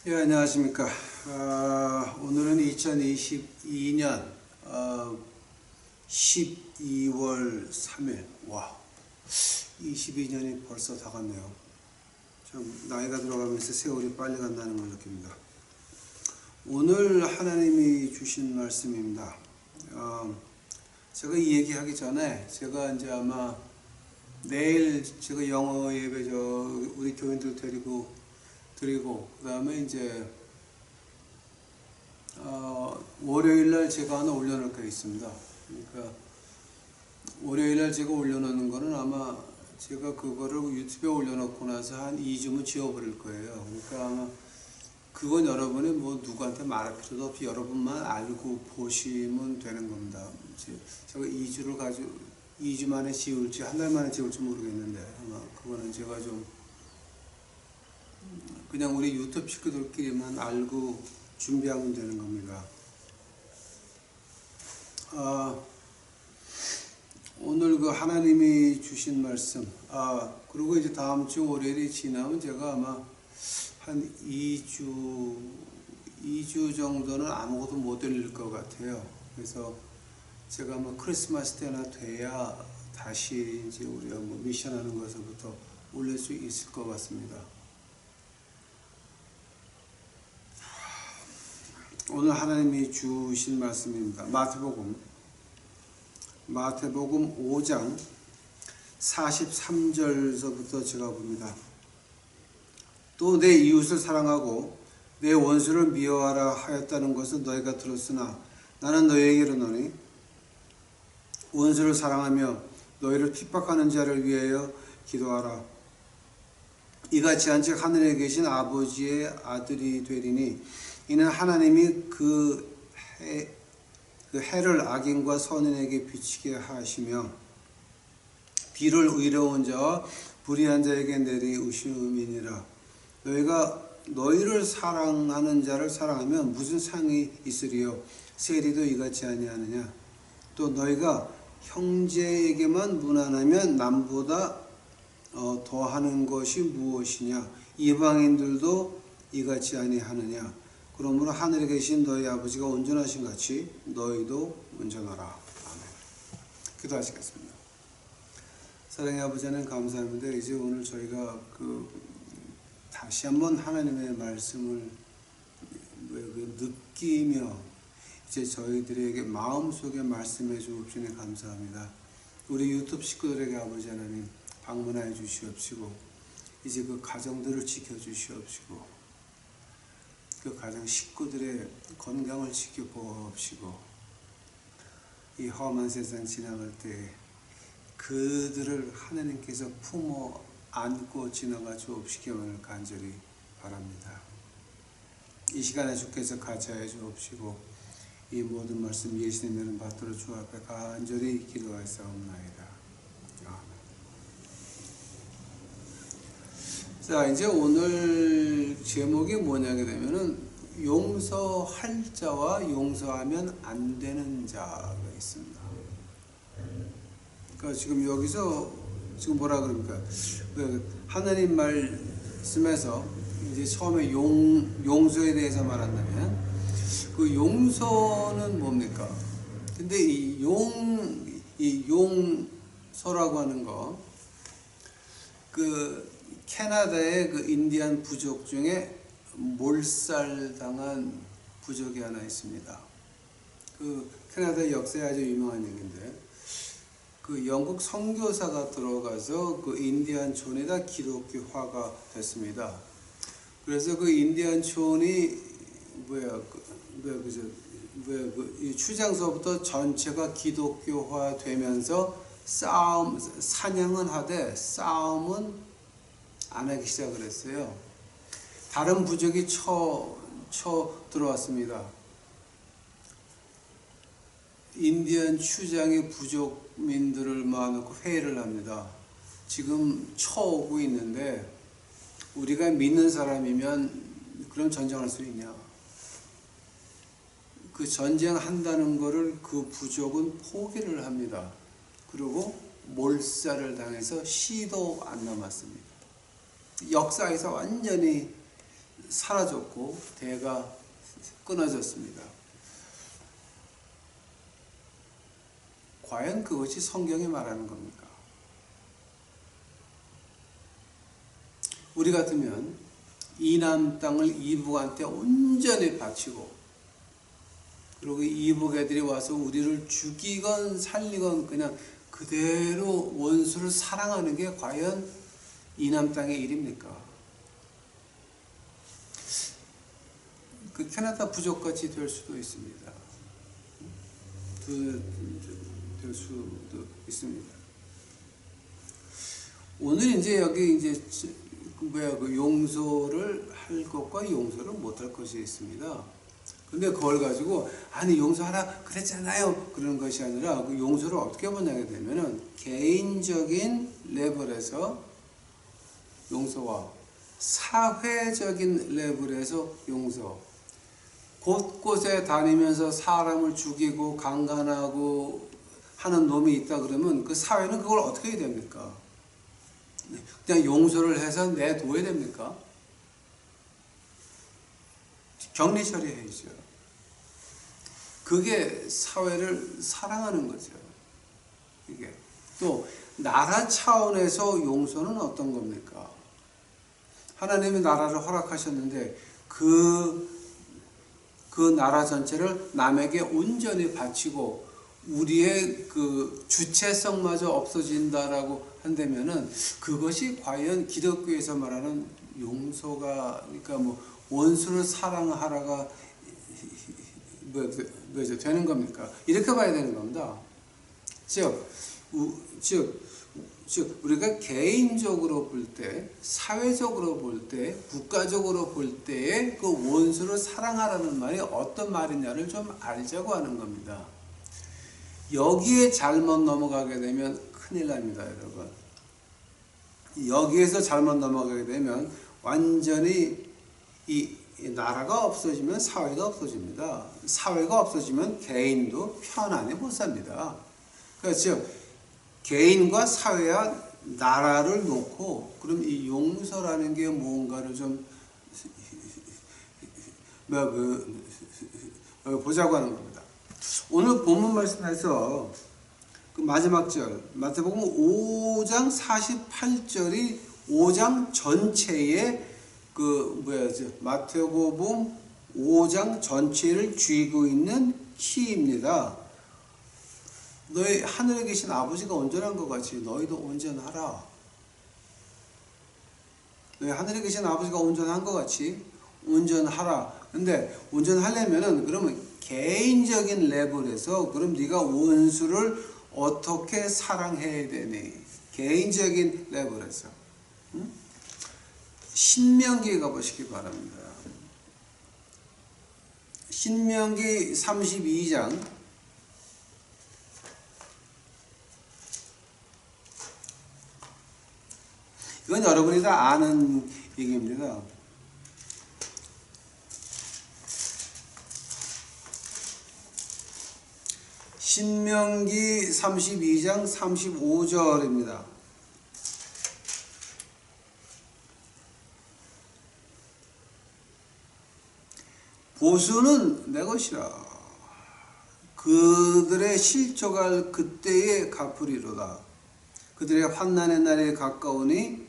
예, 안녕하십니까. 오늘은 2022년 12월 3일. 와, 22년이 벌써 다 갔네요. 참 나이가 들어가면서 세월이 빨리 간다는 걸 느낍니다. 오늘 하나님이 주신 말씀입니다. 제가 이 얘기하기 전에 제가 이제 아마 내일 제가 영어 예배 우리 교인들 드리고 그 다음에 이제 월요일날 제가 하나 올려놓을 게 있습니다. 그러니까 월요일날 제가 올려놓는 거는 아마 제가 그거를 유튜브에 올려놓고 나서 한 2주면 지워버릴 거예요. 그러니까 아마 그건 여러분이 뭐 누구한테 말할 필요도 없이 여러분만 알고 보시면 되는 겁니다. 제가 2주 만에 지울지 한 달 만에 지울지 모르겠는데 아마 그거는 제가 좀 그냥 우리 유튜브 식구들끼리만 알고 준비하면 되는 겁니다. 오늘 그 하나님이 주신 말씀, 그리고 이제 다음 주 월요일이 지나면 제가 아마 한 2주 정도는 아무것도 못 올릴 것 같아요. 그래서 제가 아마 크리스마스 때나 돼야 다시 이제 우리가 뭐 미션하는 것부터 올릴 수 있을 것 같습니다. 오늘 하나님이 주신 말씀입니다. 마태복음 5장 43절서부터 제가 봅니다. 또 내 이웃을 사랑하고 내 원수를 미워하라 하였다는 것은 너희가 들었으나 나는 너희에게 이르노니 원수를 사랑하며 너희를 핍박하는 자를 위하여 기도하라. 이같이 한즉 하늘에 계신 아버지의 아들이 되리니 이는 하나님이 그 해를 악인과 선인에게 비치게 하시며 비를 의로운 자와 불의한 자에게 내리우심이니라. 너희가 너희를 사랑하는 자를 사랑하면 무슨 상이 있으리요? 세리도 이같이 아니하느냐? 또 너희가 형제에게만 무난하면 남보다 더하는 것이 무엇이냐? 이방인들도 이같이 아니하느냐? 그러므로 하늘에 계신 너희 아버지가 온전하신 같이 너희도 온전하라. 아멘. 기도하시겠습니다. 사랑의 아버지 하나님 감사합니다. 이제 오늘 저희가 다시 한번 하나님의 말씀을 느끼며 이제 저희들에게 마음속에 말씀해 주옵시니 감사합니다. 우리 유튜브 식구들에게 아버지 하나님 방문하여 주시옵시고 이제 그 가정들을 지켜주시옵시고 그 가정 식구들의 건강을 지켜보옵시고 이 험한 세상 지나갈 때 그들을 하나님께서 품어 안고 지나가 주옵시기 오늘 간절히 바랍니다. 이 시간에 주께서 가차해 주옵시고 이 모든 말씀 예수님의 이름 받들어 주 앞에 간절히 기도하였사옵나이다. 아멘. 자, 이제 오늘 제목이 뭐냐게 되면은 용서할 자와 용서하면 안 되는 자가 있습니다. 그러니까 지금 여기서 지금 뭐라 그럽니까? 하나님 말씀에서 이제 처음에 용서에 대해서 말한다면 그 용서는 뭡니까? 근데 이 용서라고 하는 거 캐나다의 인디안 부족 중에 몰살당한 부족이 하나 있습니다. 캐나다 역사에 아주 유명한 얘기인데 영국 선교사가 들어가서 인디안촌에다 기독교화가 됐습니다. 그래서 인디안촌이 추장소부터 전체가 기독교화 되면서 사냥은 하되 싸움은 안 하기 시작을 했어요. 다른 부족이 쳐 들어왔습니다. 인디안 추장이 부족민들을 모아놓고 회의를 합니다. 지금 쳐오고 있는데 우리가 믿는 사람이면 그럼 전쟁할 수 있냐? 그 전쟁한다는 거를 그 부족은 포기를 합니다. 그리고 몰살을 당해서 시도 안 남았습니다. 역사에서 완전히 사라졌고 대가 끊어졌습니다. 과연 그것이 성경이 말하는 겁니까? 우리 같으면 이남 땅을 이북한테 온전히 바치고, 그리고 이북 애들이 와서 우리를 죽이건 살리건 그냥 그대로 원수를 사랑하는 게 과연 이남 땅의 일입니까? 그 캐나다 부족같이 될 수도 있습니다. 될 수도 있습니다. 오늘 이제 여기 이제 그 용서를 할 것과 용서를 못할 것이 있습니다. 근데 그걸 가지고 아니 용서하라 그랬잖아요 그런 것이 아니라, 그 용서를 어떻게 보냐게 되면은 개인적인 레벨에서 용서와 사회적인 레벨에서 용서, 곳곳에 다니면서 사람을 죽이고 강간하고 하는 놈이 있다 그러면 그 사회는 그걸 어떻게 해야 됩니까? 그냥 용서를 해서 내둬야 됩니까? 격리 처리해야죠. 그게 사회를 사랑하는 거죠. 이게 또 나라 차원에서 용서는 어떤 겁니까? 하나님이 나라를 허락하셨는데 그 나라 전체를 남에게 온전히 바치고 우리의 그 주체성마저 없어진다라고 한다면은 그것이 과연 기독교에서 말하는 용서가, 그러니까 뭐 원수를 사랑하라가 뭐죠 되는 겁니까? 이렇게 봐야 되는 겁니다. 즉 우리가 개인적으로 볼 때, 사회적으로 볼 때, 국가적으로 볼 때에 그 원수를 사랑하라는 말이 어떤 말이냐를 좀 알자고 하는 겁니다. 여기에 잘못 넘어가게 되면 큰일 납니다, 여러분. 여기에서 잘못 넘어가게 되면 완전히 이 나라가 없어지면 사회가 없어집니다. 사회가 없어지면 개인도 편안히 못 삽니다. 그렇죠. 개인과 사회와 나라를 놓고 그럼 이 용서라는 게 뭔가를 좀 보자고 하는 겁니다. 오늘 본문 말씀에서 그 마지막 절 마태복음 5장 48절이 5장 전체의 마태복음 5장 전체를 쥐고 있는 키입니다. 너희 하늘에 계신 아버지가 온전한 것 같이 너희도 온전하라. 너희 하늘에 계신 아버지가 온전한 것 같이 온전하라. 근데 온전하려면은 그러면 개인적인 레벨에서 그럼 네가 원수를 어떻게 사랑해야 되니? 개인적인 레벨에서. 응? 신명기에 가보시기 바랍니다. 신명기 32장 이건 여러분이 다 아는 얘기입니다. 신명기 32장 35절입니다. 보수는 내 것이라. 그들의 실족할 그때에 갚으리로다. 그들의 환난의 날이 가까우니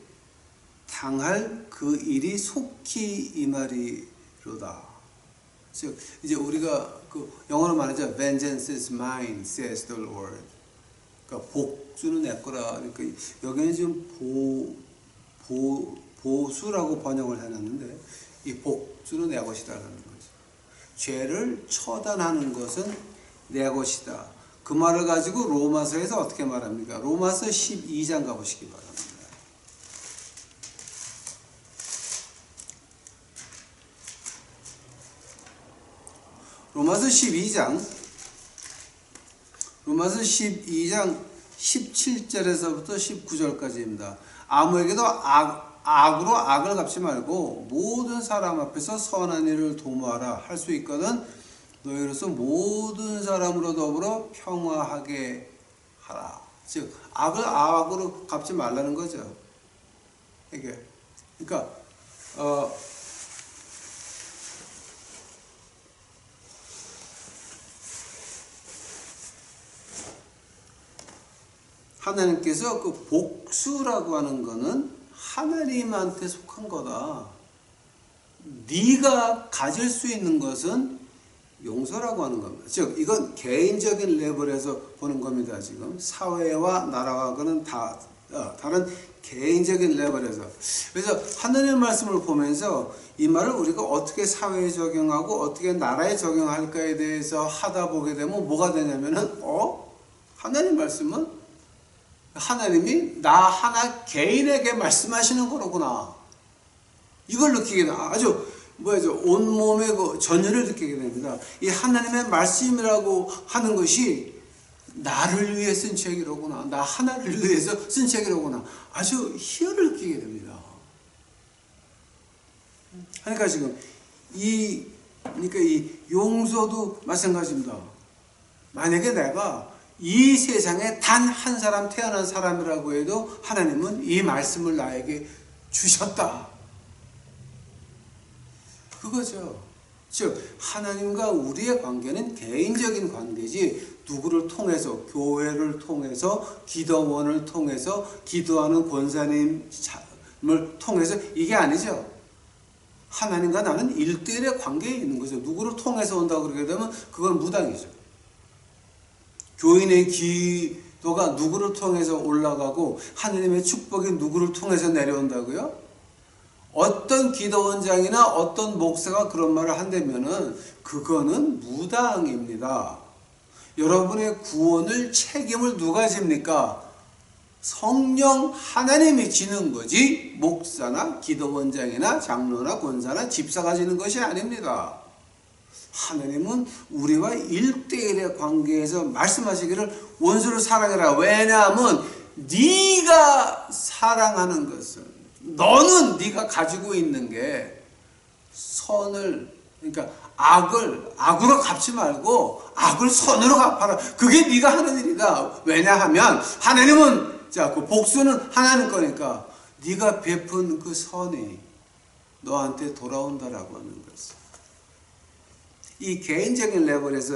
당할 그 일이 속히 임하리로다. 즉 이제 우리가 그 영어로 말하자 vengeance is mine, says the Lord. 그러니까 복수는 내 거라. 그러니까 여기는 지금 보수라고 번역을 해놨는데 이 복수는 내 것이다라는 거죠. 죄를 처단하는 것은 내 것이다. 그 말을 가지고 로마서에서 어떻게 말합니까? 로마서 12장 가보시기 바랍니다. 로마서 12장 17절에서부터 19절까지입니다. 아무에게도 악으로 악을 갚지 말고 모든 사람 앞에서 선한 일을 도모하라. 할 수 있거든 너희로서 모든 사람으로 더불어 평화하게 하라. 즉 악을 악으로 갚지 말라는 거죠. 이게 그러니까 하나님께서 그 복수라고 하는 거는 하나님한테 속한 거다. 네가 가질 수 있는 것은 용서라고 하는 겁니다. 즉 이건 개인적인 레벨에서 보는 겁니다. 지금 사회와 나라와는 다른 개인적인 레벨에서. 그래서 하나님의 말씀을 보면서 이 말을 우리가 어떻게 사회에 적용하고 어떻게 나라에 적용할까에 대해서 하다 보게 되면 뭐가 되냐면은 하나님 말씀은 하나님이 나 하나 개인에게 말씀하시는 거로구나. 이걸 느끼게 돼. 아주 온몸의 그 전율을 느끼게 됩니다. 이 하나님의 말씀이라고 하는 것이 나를 위해 쓴 책이로구나. 나 하나를 위해서 쓴 책이로구나. 아주 희열을 느끼게 됩니다. 그러니까 지금 이 용서도 마찬가지입니다. 만약에 내가 이 세상에 단 한 사람 태어난 사람이라고 해도 하나님은 이 말씀을 나에게 주셨다. 그거죠. 즉 하나님과 우리의 관계는 개인적인 관계지 누구를 통해서, 교회를 통해서, 기도원을 통해서, 기도하는 권사님을 통해서 이게 아니죠. 하나님과 나는 1대1의 관계에 있는 거죠. 누구를 통해서 온다고 그러게 되면 그건 무당이죠. 교인의 기도가 누구를 통해서 올라가고 하나님의 축복이 누구를 통해서 내려온다고요? 어떤 기도원장이나 어떤 목사가 그런 말을 한다면은 그거는 무당입니다. 여러분의 구원을 책임을 누가 집니까? 성령 하나님이 지는 거지 목사나 기도원장이나 장로나 권사나 집사가 지는 것이 아닙니다. 하나님은 우리와 1대1의 관계에서 말씀하시기를 원수를 사랑해라. 왜냐하면 네가 사랑하는 것은 너는 네가 가지고 있는 게 선을, 그러니까 악으로 갚지 말고 악을 선으로 갚아라. 그게 네가 하는 일이다. 왜냐하면 하나님은 그 복수는 하나님 거니까 네가 베푼 그 선이 너한테 돌아온다라고 하는 것을. 이 개인적인 레벨에서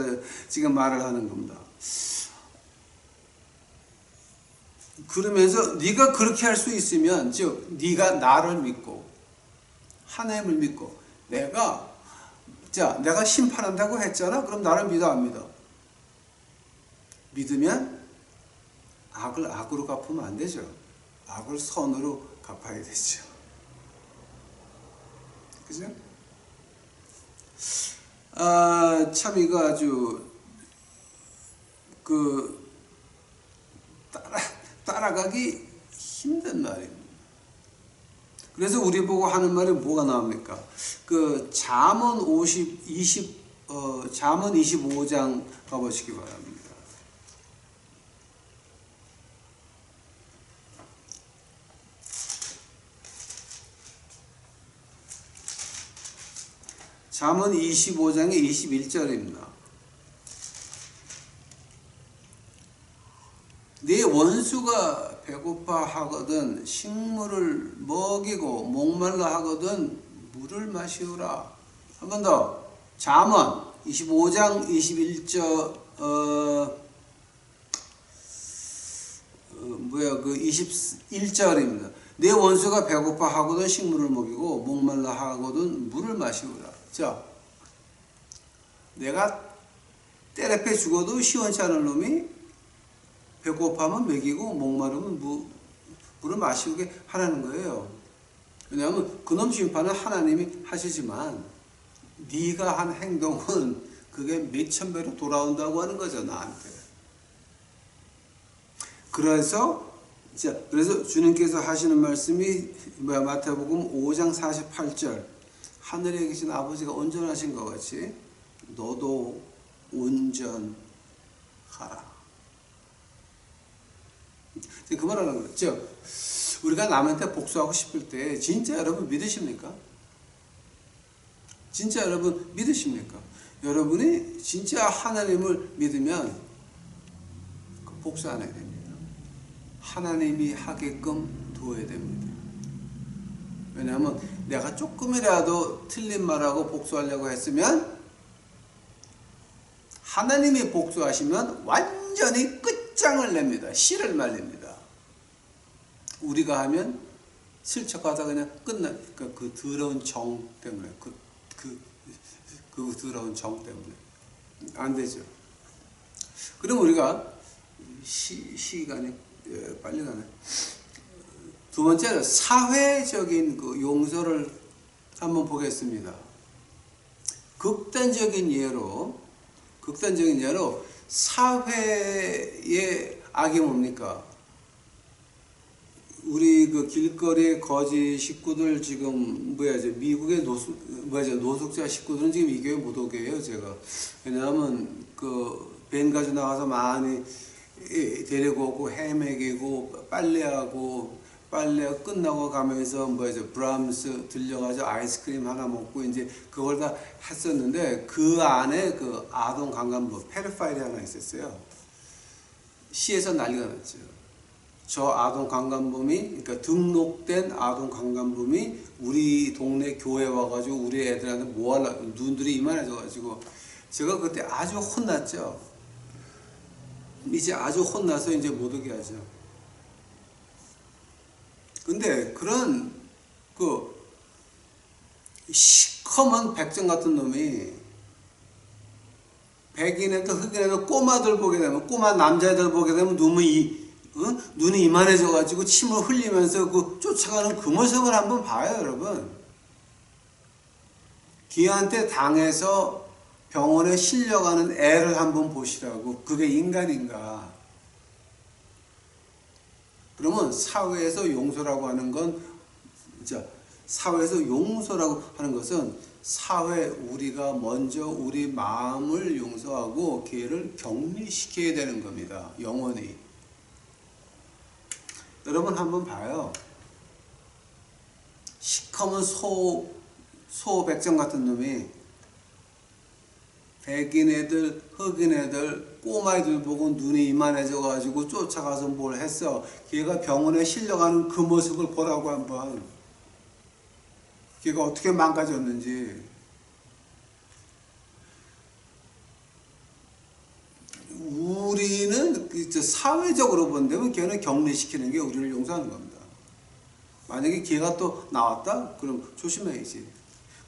지금 말을 하는 겁니다. 그러면서 네가 그렇게 할 수 있으면, 즉 네가 나를 믿고 하나님을 믿고 내가 심판한다고 했잖아. 그럼 나를 믿어 안 믿어? 믿으면 악을 악으로 갚으면 안 되죠. 악을 선으로 갚아야 되죠. 그죠? 참 이거 아주 따라가기 힘든 말입니다. 그래서 우리 보고 하는 말이 뭐가 나옵니까? 잠언 25장 가보시기 바랍니다. 잠언 25장의 21절입니다. 네 원수가 배고파 하거든 식물을 먹이고 목말라 하거든 물을 마시우라. 한 번 더. 잠언 25장 21절 21절입니다. 네 원수가 배고파 하거든 식물을 먹이고 목말라 하거든 물을 마시우라. 자, 내가 때려패 죽어도 시원치 않은 놈이 배고파면 먹이고 목마르면 물을 마시게 하라는 거예요. 왜냐하면 그놈 심판은 하나님이 하시지만 네가 한 행동은 그게 몇천 배로 돌아온다고 하는 거죠, 나한테. 그래서 주님께서 하시는 말씀이 마태복음 5장 48절 하늘에 계신 아버지가 온전하신 것 같이 너도 온전하라. 그 말하는 거죠. 우리가 남한테 복수하고 싶을 때 진짜 여러분 믿으십니까? 진짜 여러분 믿으십니까? 여러분이 진짜 하나님을 믿으면 복수 안 해야 됩니다. 하나님이 하게끔 두어야 됩니다. 왜냐하면 내가 조금이라도 틀린 말하고 복수하려고 했으면 하나님이 복수하시면 완전히 끝 끝장을 냅니다. 씨를 말립니다. 우리가 하면 슬쩍하다 그냥 끝나니까 그 더러운 정 때문에 그 더러운 정 때문에 안 되죠. 그럼 우리가 시간이 빨리 가네. 두 번째는 사회적인 그 용서를 한번 보겠습니다. 극단적인 예로 사회의 악이 뭡니까? 우리 그 길거리의 거지 식구들 지금 미국의 노숙자 식구들은 지금 이 교회 못 오게 해요, 제가. 왜냐하면 그 벤 가지고 나가서 많이 데리고 오고 헤매기고 빨래 끝나고 가면서 브람스 들려가지고 아이스크림 하나 먹고 이제 그걸 다 했었는데 그 안에 그 아동 강간범 페도파일이 하나 있었어요. 시에서 난리가 났죠. 저 아동 강간범이, 그러니까 등록된 아동 강간범이 우리 동네 교회 와가지고 우리 애들한테 뭐 하려고 눈들이 이만해져가지고 제가 그때 아주 혼났죠. 이제 아주 혼나서 이제 못 오게 하죠. 근데 그런 그 시커먼 백정 같은 놈이 백인애들 흑인애들 꼬마들 보게 되면 꼬마 남자애들 보게 되면 눈이 이만해져 가지고 침을 흘리면서 그 쫓아가는 그 모습을 한번 봐요, 여러분. 걔한테 당해서 병원에 실려가는 애를 한번 보시라고. 그게 인간인가? 그러면 사회에서 용서라고 하는 건, 사회에서 용서라고 하는 것은 우리가 먼저 우리 마음을 용서하고 걔를 격리시켜야 되는 겁니다. 영원히. 여러분 한번 봐요. 시커먼 소백정 같은 놈이 백인 애들, 흑인 애들, 꼬마 애들 보고 눈이 이만해져 가지고 쫓아가서 뭘 했어. 걔가 병원에 실려가는 그 모습을 보라고 한번. 걔가 어떻게 망가졌는지. 우리는 사회적으로 본다면 걔는 격리시키는 게 우리를 용서하는 겁니다. 만약에 걔가 또 나왔다? 그럼 조심해야지.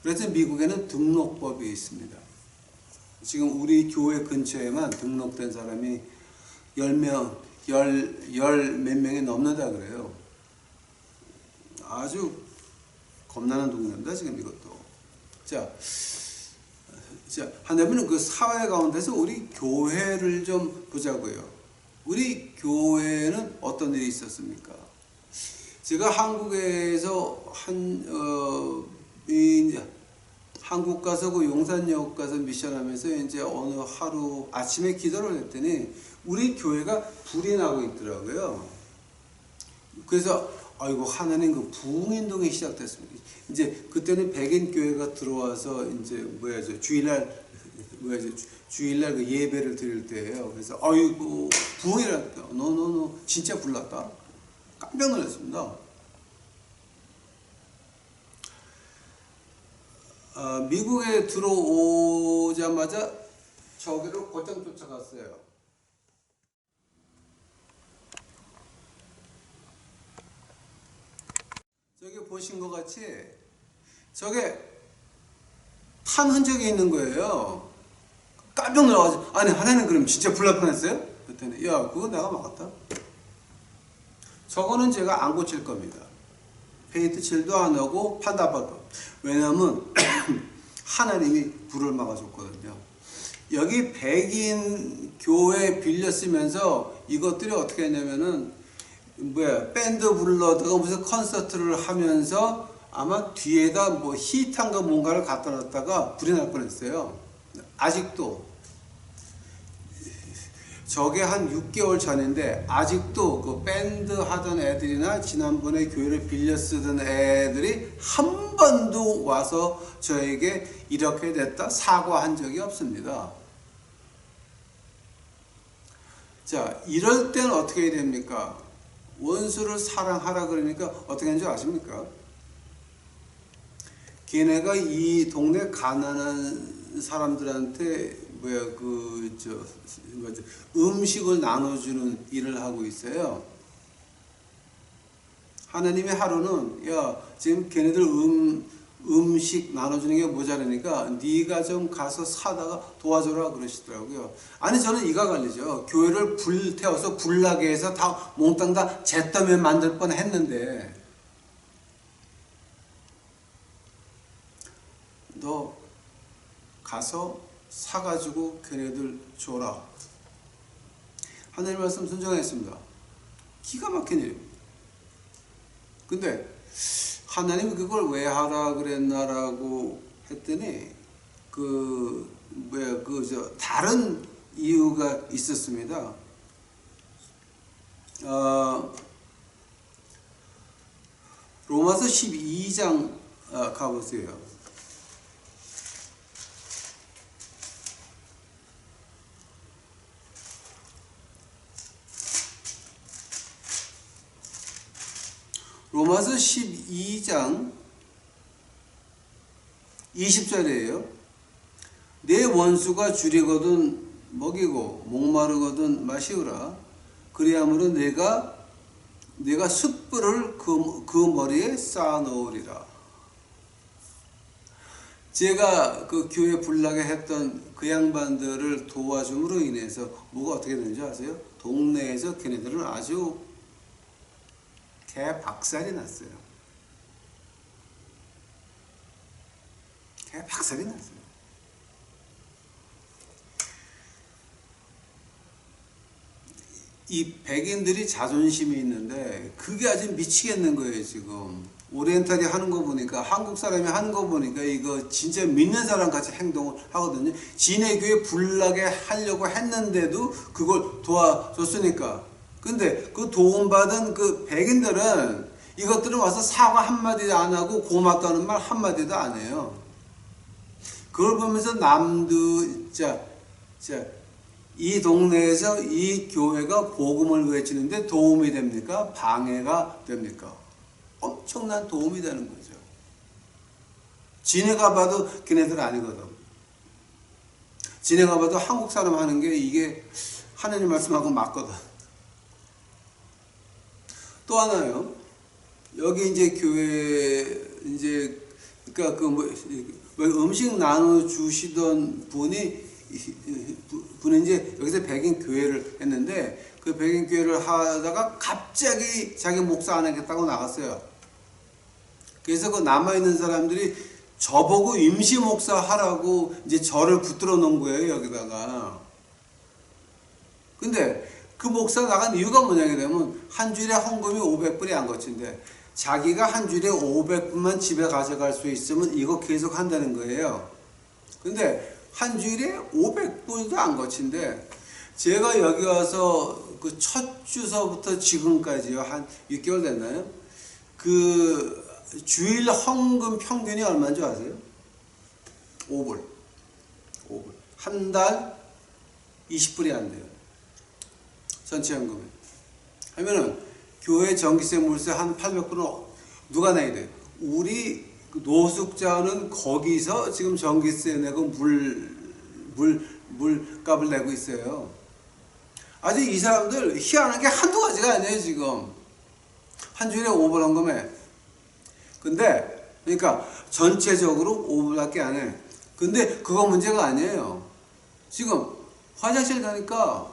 그래서 미국에는 등록법이 있습니다. 지금 우리 교회 근처에만 등록된 사람이 10명, 열 몇 명이 넘는다 그래요. 아주 겁나는 동네입니다, 지금 이것도. 자, 하나님은 그 사회 가운데서 우리 교회를 좀 보자고요. 우리 교회는 어떤 일이 있었습니까? 제가 한국에서 한국 가서 그 용산역 가서 미션하면서 이제 어느 하루 아침에 기도를 했더니 우리 교회가 불이 나고 있더라고요. 그래서 아이고 하나님 그 부흥운동이 시작됐습니다. 이제 그때는 백인 교회가 들어와서 이제 주일날 그 예배를 드릴 때예요. 그래서 아이고 부흥이랄까, 노 진짜 불났다. 깜짝 놀랐습니다. 미국에 들어오자마자 저기로 곧장 쫓아갔어요. 저기 보신 것 같이 저게 탄 흔적이 있는 거예요. 깜짝 놀라가지고 아니 하나님 그럼 진짜 불날 뻔했어요? 그랬더니 야 그거 내가 막았다. 저거는 제가 안 고칠 겁니다. 페인트 칠도 안 하고 판다발도. 왜냐하면 하나님이 불을 막아줬거든요. 여기 백인 교회 빌려 쓰면서 이것들이 어떻게 했냐면은 밴드 불러다가 무슨 콘서트를 하면서 아마 뒤에다 뭐 히트한 거 뭔가를 갖다 놨다가 불이 날 뻔했어요. 아직도 저게 한 6개월 전인데 아직도 그 밴드 하던 애들이나 지난번에 교회를 빌려 쓰던 애들이 한 번도 와서 저에게 이렇게 됐다 사과한 적이 없습니다. 자, 이럴 때는 어떻게 해야 됩니까? 원수를 사랑하라 그러니까 어떻게 하는 줄 아십니까? 걔네가 이 동네 가난한 사람들한테 음식을 나눠주는 일을 하고 있어요. 하나님의 하루는 야 지금 걔네들 음식 나눠주는 게 모자라니까 네가 좀 가서 사다가 도와줘라 그러시더라고요. 아니 저는 이가 갈리죠. 교회를 불태워서 불나게 해서 다 몽땅 다 잿더미 만들 뻔 했는데 너 가서 사가지고 걔네들 줘라. 하나님 말씀 순종했습니다. 기가 막힌 일입니다. 근데 하나님이 그걸 왜 하라 그랬나라고 했더니 다른 이유가 있었습니다. 로마서 12장 가보세요. 로마서 12장 20절이에요. 내 원수가 줄이거든 먹이고 목마르거든 마시우라. 그리하므로 내가 숯불을 그 머리에 쌓아 놓으리라. 제가 그 교회 불나게 했던 그 양반들을 도와줌으로 인해서 뭐가 어떻게 되는지 아세요? 동네에서 걔네들은 아주 개박살이 났어요. 개박살이 났어요. 이 백인들이 자존심이 있는데 그게 아주 미치겠는 거예요. 지금 오리엔탈이 하는 거 보니까, 한국 사람이 하는 거 보니까 이거 진짜 믿는 사람 같이 행동을 하거든요. 지네 교회 불나게 하려고 했는데도 그걸 도와줬으니까. 근데 그 도움받은 그 백인들은 이것들은 와서 사과 한마디도 안 하고 고맙다는 말 한마디도 안 해요. 그걸 보면서 남도 이 동네에서 이 교회가 복음을 외치는데 도움이 됩니까? 방해가 됩니까? 엄청난 도움이 되는 거죠. 지네가 봐도 걔네들 아니거든. 지네가 봐도 한국 사람 하는 게 이게 하나님 말씀하고 맞거든. 또 하나요. 여기 이제 교회 그러니까 음식 나눠 주시던 분이 이제 여기서 백인 교회를 했는데 그 백인 교회를 하다가 갑자기 자기 목사 안 하겠다고 나갔어요. 그래서 그 남아있는 사람들이 저보고 임시 목사 하라고 이제 저를 붙들어 놓은 거예요, 여기다가. 근데 그 목사 나간 이유가 뭐냐게 되면 한 주일에 헌금이 500불이 안 거친데 자기가 한 주일에 500불만 집에 가져갈 수 있으면 이거 계속 한다는 거예요. 근데 한 주일에 500불도 안 거친데 제가 여기 와서 그 첫 주서부터 지금까지요, 한 6개월 됐나요? 그 주일 헌금 평균이 얼마인 줄 아세요? 5불. 한 달 20불이 안 돼요. 전체 현금에. 하면은 교회 전기세 물세 한 800불은 누가 내야 돼요? 우리 노숙자는 거기서 지금 전기세 내고 물값을 내고 있어요. 아주 이 사람들 희한한 게 한두 가지가 아니에요. 지금 한 주일에 5불 헌금해. 근데 그러니까 전체적으로 5불밖에 안 해. 근데 그거 문제가 아니에요. 지금 화장실 가니까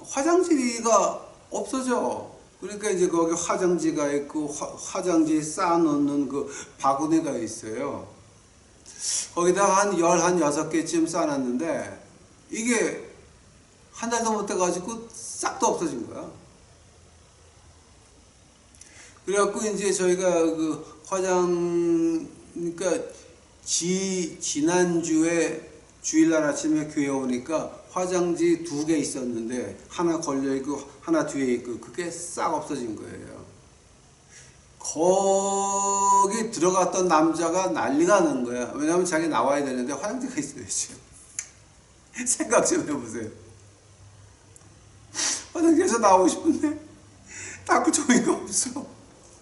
화장지가 없어져. 그러니까 이제 거기 화장지가 있고 화장지 쌓아놓는 그 바구니가 있어요. 거기다 한 6개쯤 쌓아놨는데 이게 한 달도 못 돼가지고 싹도 없어진 거야. 그래갖고 이제 저희가 그 그러니까 지난주에 주일날 아침에 교회 오니까 화장지 2개 있었는데 하나 걸려있고 하나 뒤에 있고 그게 싹 없어진 거예요. 거기 들어갔던 남자가 난리가 난 거야. 왜냐면 자기 나와야 되는데 화장지가 있어야지. 생각 좀 해보세요. 화장지에서 나오고 싶은데 닦구종이가 없어.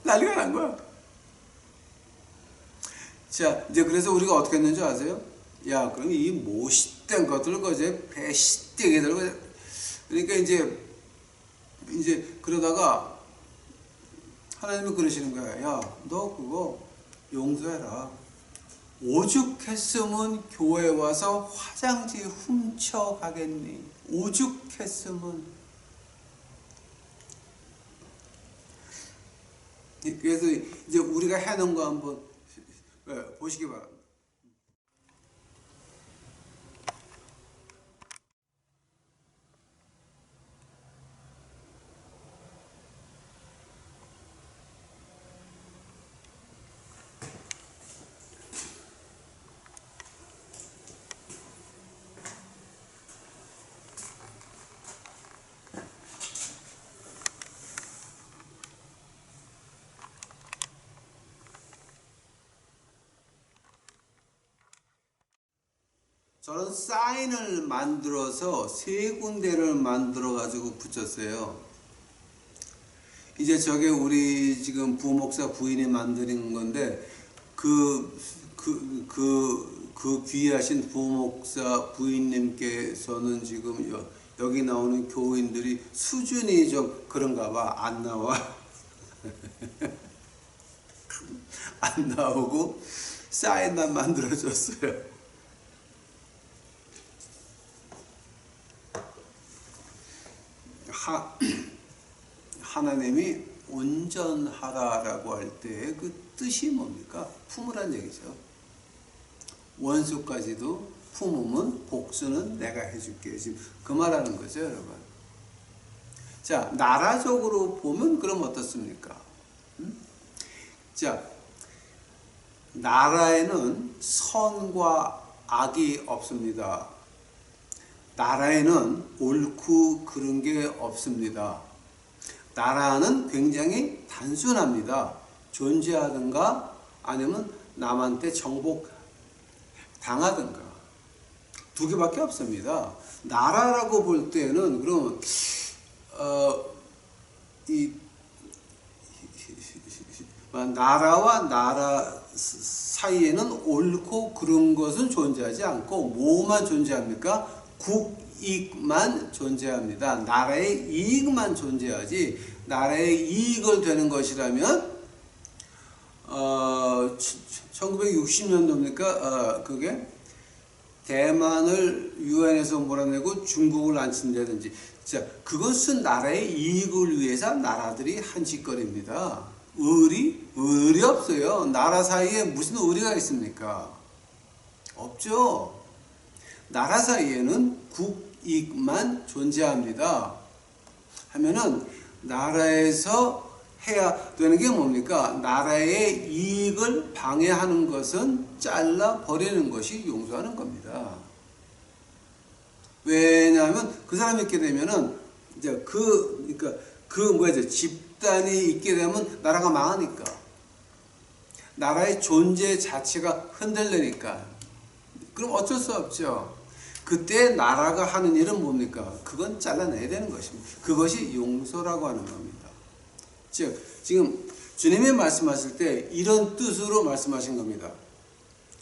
난리가 난 거야. 자, 이제 그래서 우리가 어떻게 했는지 아세요? 야, 그럼 이 못된 것들 그제 배시되게들 그러니까 이제 그러다가 하나님은 그러시는 거야. 야, 너 그거 용서해라. 오죽했으면 교회 와서 화장지 훔쳐가겠니? 오죽했으면. 그래서 이제 우리가 해놓은 거 한번 보시기 바랍니다. 저는 사인을 만들어서 3군데를 만들어 가지고 붙였어요. 이제 저게 우리 지금 부목사 부인이 만드는 건데 그 귀하신 부목사 부인님께서는 지금 여기 나오는 교인들이 수준이 좀 그런가 봐. 안 나와. 안 나오고 사인만 만들어줬어요. 하나님이 온전하라라고 할 때 그 뜻이 뭡니까? 품으란 얘기죠. 원수까지도 품으면 복수는 내가 해줄게. 지금 그 말하는 거죠, 여러분. 자, 나라적으로 보면 그럼 어떻습니까? 자, 나라에는 선과 악이 없습니다. 나라에는 옳고 그른 게 없습니다. 나라는 굉장히 단순합니다. 존재하든가 아니면 남한테 정복 당하든가 두 개밖에 없습니다. 나라라고 볼 때는 그러면 나라와 나라 사이에는 옳고 그른 것은 존재하지 않고 뭐만 존재합니까? 국익만 존재합니다. 나라의 이익만 존재하지 나라의 이익을 되는 것이라면 1960년도입니까? 그게 대만을 유엔에서 몰아내고 중국을 안 친다든지 자, 그것은 나라의 이익을 위해서 나라들이 한 짓거리입니다. 의리 없어요. 나라 사이에 무슨 의리가 있습니까? 없죠. 나라 사이에는 국익만 존재합니다. 하면은 나라에서 해야 되는 게 뭡니까? 나라의 이익을 방해하는 것은 잘라 버리는 것이 용서하는 겁니다. 왜냐하면 그 사람이 있게 되면은 이제 집단이 있게 되면 나라가 망하니까. 나라의 존재 자체가 흔들리니까. 그럼 어쩔 수 없죠. 그때 나라가 하는 일은 뭡니까? 그건 잘라내야 되는 것입니다. 그것이 용서라고 하는 겁니다. 즉, 지금 주님이 말씀하실 때 이런 뜻으로 말씀하신 겁니다.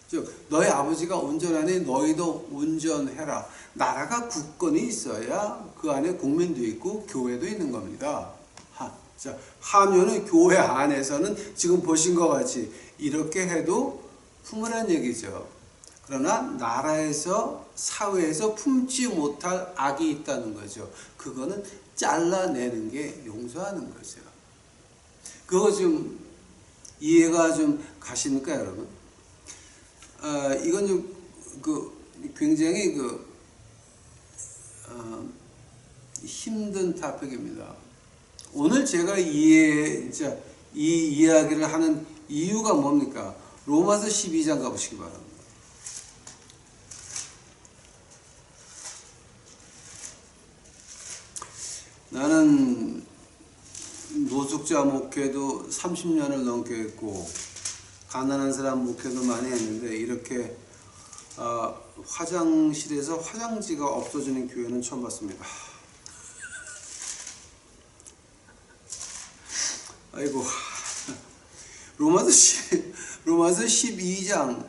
즉, 너희 아버지가 온전하니 너희도 온전해라. 나라가 국권이 있어야 그 안에 국민도 있고 교회도 있는 겁니다. 자, 하면은 교회 안에서는 지금 보신 것 같이 이렇게 해도 품으란 얘기죠. 그러나 나라에서 사회에서 품지 못할 악이 있다는 거죠. 그거는 잘라내는 게 용서하는 거죠. 그거 좀 이해가 좀 가십니까, 여러분? 이건 좀 굉장히 힘든 토픽입니다. 오늘 제가 이 이야기를 하는 이유가 뭡니까? 로마서 12장 가보시기 바랍니다. 나는 노숙자 목회도 30년을 넘게 했고 가난한 사람 목회도 많이 했는데 이렇게 화장실에서 화장지가 없어지는 교회는 처음 봤습니다. 아이고. 로마서 12장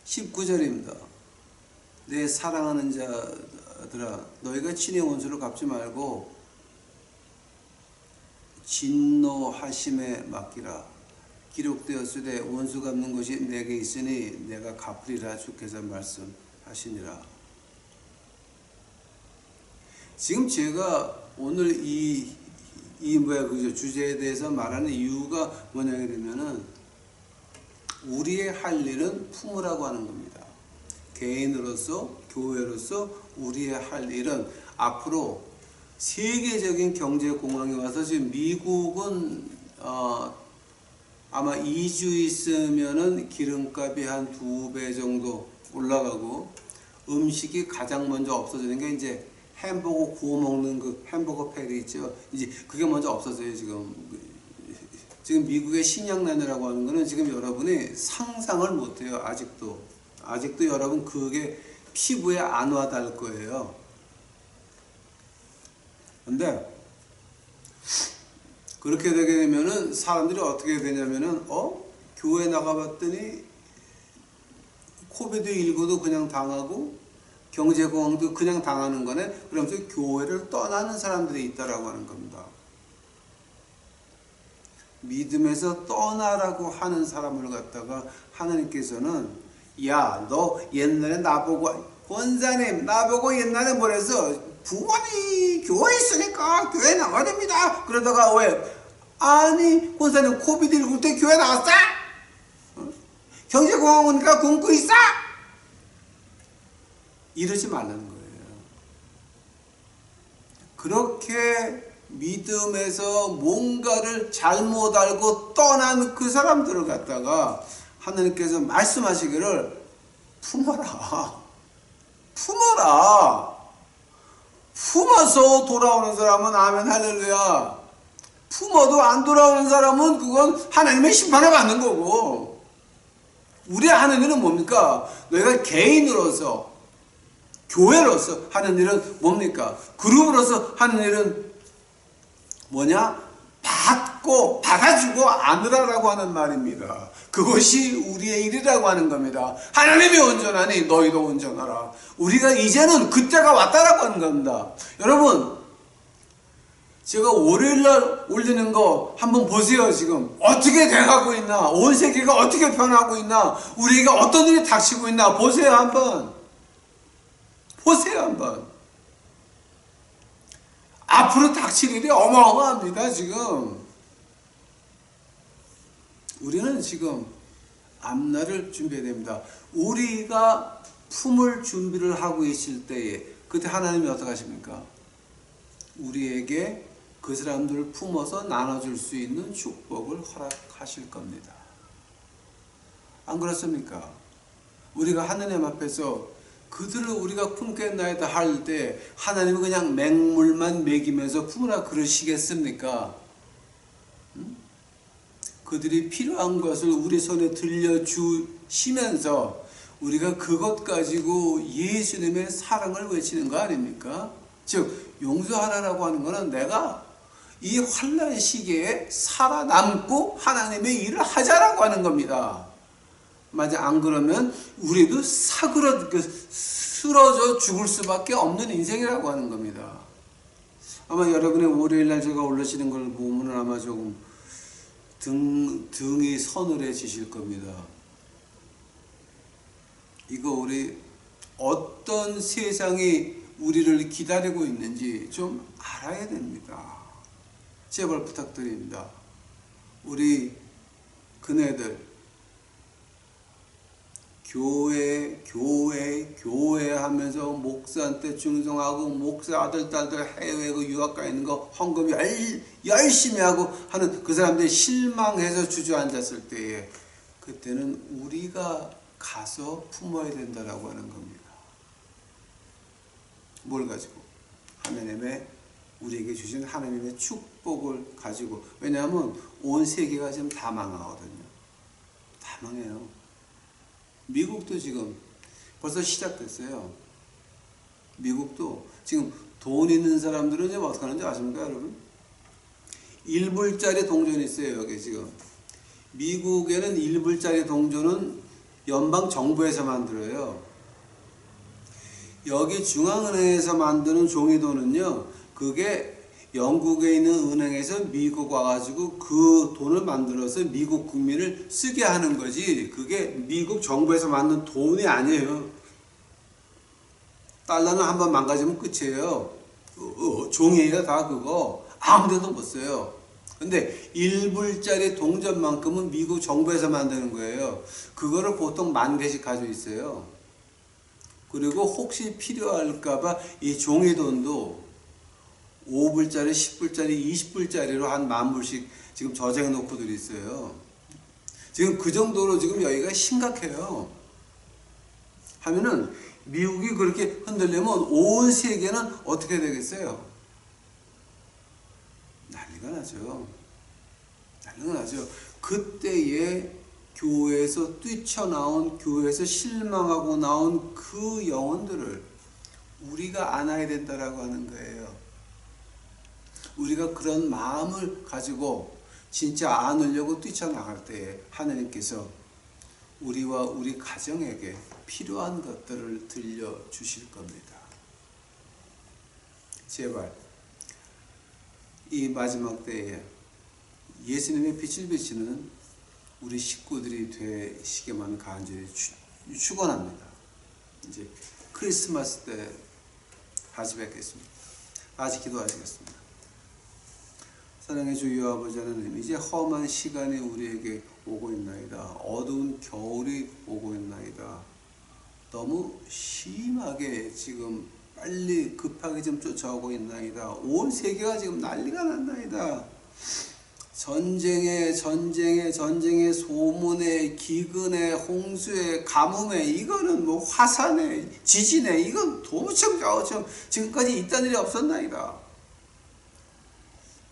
19절입니다. 내 사랑하는 자들아, 너희가 친히 원수를 갚지 말고 진노하심에 맡기라. 기록되었으되 원수 갚는 것이 내게 있으니 내가 갚으리라. 주께서 말씀하시니라. 지금 제가 오늘 그죠? 주제에 대해서 말하는 이유가 뭐냐 그러면은 우리의 할 일은 품으라고 하는 겁니다. 개인으로서, 교회로서 우리의 할 일은 앞으로 세계적인 경제 공황이 와서 지금 미국은 아마 2주 있으면은 기름값이 한 2배 정도 올라가고 음식이 가장 먼저 없어지는 게 이제 햄버거 구워 먹는 그 햄버거 패리 있죠. 이제 그게 먼저 없어져요, 지금. 지금 미국의 식량난이라고 하는 거는 지금 여러분이 상상을 못 해요, 아직도. 아직도 여러분 그게 피부에 안 와닿을 거예요. 근데 그렇게 되게 되면은 사람들이 어떻게 되냐면은 교회 나가봤더니 코비드19도 그냥 당하고 경제공황도 그냥 당하는 거네. 그러면서 교회를 떠나는 사람들이 있다라고 하는 겁니다. 믿음에서 떠나라고 하는 사람을 갖다가 하나님께서는 야, 너 옛날에 나보고 권사님 나보고 옛날에 뭐랬어? 부모님 교회에 있으니까 교회 나가야 됩니다. 그러다가 왜? 아니 권사님 코비드19 때 교회 나갔어? 경제공황 오니까 굶고 있어? 이러지 말라는 거예요. 그렇게 믿음에서 뭔가를 잘못 알고 떠난 그 사람들을 갖다가 하나님께서 말씀하시기를 품어라. 품어라. 품어서 돌아오는 사람은 아멘 할렐루야. 품어도 안 돌아오는 사람은 그건 하나님의 심판을 받는 거고, 우리 하는 일은 뭡니까? 너희가 개인으로서 교회로서 하는 일은 뭡니까? 그룹으로서 하는 일은 뭐냐? 받고 받아주고 안으라라고 하는 말입니다. 그것이 우리의 일이라고 하는 겁니다. 하나님이 온전하니 너희도 온전하라. 우리가 이제는 그때가 왔다라고 하는 겁니다. 여러분, 제가 월요일날 올리는 거 한번 보세요. 지금 어떻게 돼가고 있나, 온 세계가 어떻게 변하고 있나, 우리에게 어떤 일이 닥치고 있나 보세요. 한번 보세요. 한번 앞으로 닥칠 일이 어마어마합니다. 지금 우리는 지금 앞날을 준비해야 됩니다. 우리가 품을 준비를 하고 있을 때에 그때 하나님이 어떻게 하십니까? 우리에게 그 사람들을 품어서 나눠줄 수 있는 축복을 허락하실 겁니다. 안 그렇습니까? 우리가 하나님 앞에서 그들을 우리가 품겠나이다 할 때 하나님은 그냥 맹물만 먹이면서 품으라 그러시겠습니까? 그들이 필요한 것을 우리 손에 들려주시면서 우리가 그것 가지고 예수님의 사랑을 외치는 거 아닙니까? 즉 용서하라라고 하는 것은 내가 이 환난 시기에 살아남고 하나님의 일을 하자라고 하는 겁니다. 맞아, 안 그러면 우리도 쓰러져 죽을 수밖에 없는 인생이라고 하는 겁니다. 아마 여러분의 월요일날 제가 올리시는 걸 보면 아마 조금 등이 서늘해지실 겁니다. 이거 우리 어떤 세상이 우리를 기다리고 있는지 좀 알아야 됩니다. 제발 부탁드립니다. 우리 그네들 교회 하면서 목사한테 충성하고 목사 아들, 딸들 해외 유학 가 있는 거 헌금 열심히 하고 하는 그 사람들이 실망해서 주저앉았을 때에 그때는 우리가 가서 품어야 된다라고 하는 겁니다. 뭘 가지고? 하나님의 우리에게 주신 하나님의 축복을 가지고. 왜냐하면 온 세계가 지금 다 망하거든요. 다 망해요. 미국도 지금 벌써 시작됐어요. 미국도 지금 돈 있는 사람들은 지금 어떻게 하는지 아십니까, 여러분? 1불짜리 동전이 있어요, 여기 지금. 미국에는 1불짜리 동전은 연방 정부에서 만들어요. 여기 중앙은행에서 만드는 종이돈은요, 그게 영국에 있는 은행에서 미국 와가지고 그 돈을 만들어서 미국 국민을 쓰게 하는 거지, 그게 미국 정부에서 만든 돈이 아니에요. 달러는 한번 망가지면 끝이에요. 종이에요, 다 그거. 아무데도 못 써요. 근데 1불짜리 동전만큼은 미국 정부에서 만드는 거예요. 그거를 보통 10,000개씩 가지고 있어요. 그리고 혹시 필요할까봐 이 종이돈도 5불짜리, 10불짜리, 20불짜리로 한 10,000불씩 지금 저장해 놓고들 있어요. 지금 그 정도로 지금 여기가 심각해요. 하면은 미국이 그렇게 흔들리면 온 세계는 어떻게 되겠어요? 난리가 나죠. 난리가 나죠. 그때에 교회에서 뛰쳐나온, 교회에서 실망하고 나온 그 영혼들을 우리가 안아야 된다라고 하는 거예요. 우리가 그런 마음을 가지고 진짜 안으려고 뛰쳐나갈 때에 하나님께서 우리와 우리 가정에게 필요한 것들을 들려주실 겁니다. 제발 이 마지막 때에 예수님의 빛을 비치는 우리 식구들이 되시기만 간절히 축원합니다. 이제 크리스마스 때 다시 뵙겠습니다. 다시 기도하시겠습니다. 사랑의 주 아버지 하나님, 이제 험한 시간이 우리에게 오고 있나이다. 어두운 겨울이 오고 있나이다. 너무 심하게 지금 빨리 급하게 좀 쫓아오고 있나이다. 온 세계가 지금 난리가 났나이다. 전쟁에 소문에 기근에 홍수에 가뭄에 이거는 뭐 화산에 지진에 이건 도무청 지금까지 있던 일이 없었나이다.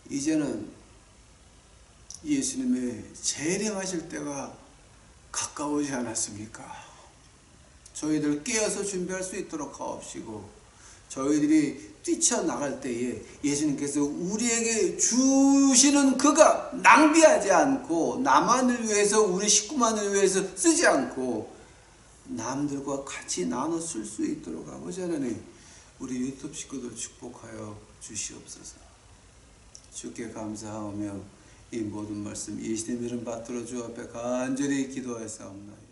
이제는 예수님의 재림하실 때가 가까우지 않았습니까? 저희들 깨어서 준비할 수 있도록 하옵시고, 저희들이 뛰쳐나갈 때에 예수님께서 우리에게 주시는 그가 낭비하지 않고 나만을 위해서, 우리 식구만을 위해서 쓰지 않고 남들과 같이 나눠 쓸 수 있도록 아버지 하나님, 우리 유튜브 식구들 축복하여 주시옵소서. 주께 감사하며 이 모든 말씀 예수님 이름 받들어 주 앞에 간절히 기도하였사옵나이다.